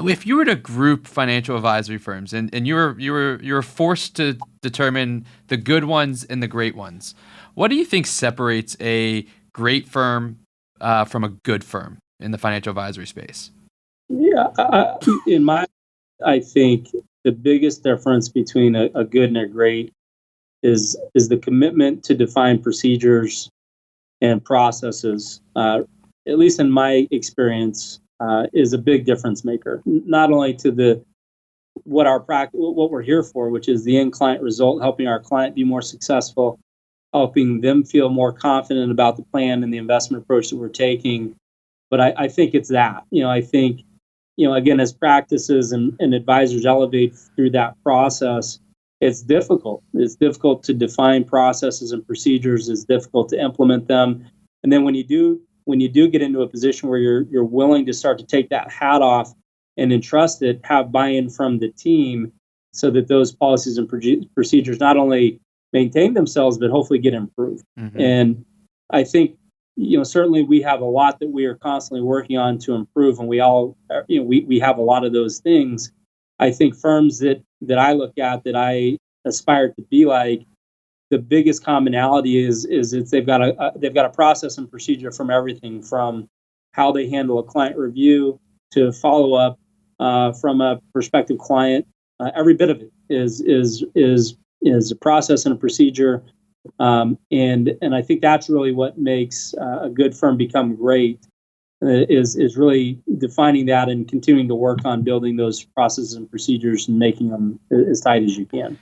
if you were to group financial advisory firms and you were forced to determine the good ones and the great ones, what do you think separates a great firm from a good firm in the financial advisory space? Yeah, I think the biggest difference between a good and a great is the commitment to define procedures and processes. At least in my experience, is a big difference maker. Not only to what we're here for, which is the end client result, helping our client be more successful, helping them feel more confident about the plan and the investment approach that we're taking. But I think it's that. I think, again, as practices and advisors elevate through that process, it's difficult. It's difficult to define processes and procedures. It's difficult to implement them. And then when you do get into a position where you're willing to start to take that hat off and entrust it, have buy-in from the team, so that those policies and procedures not only maintain themselves but hopefully get improved. Mm-hmm. And I think certainly we have a lot that we are constantly working on to improve, and we all we have a lot of those things. I think firms that I look at that I aspire to be like, the biggest commonality is they've got a process and procedure from everything from how they handle a client review to follow up from a prospective client. Every bit of it is a process and a procedure, and I think that's really what makes a good firm become great. Is really defining that and continuing to work on building those processes and procedures and making them as tight as you can.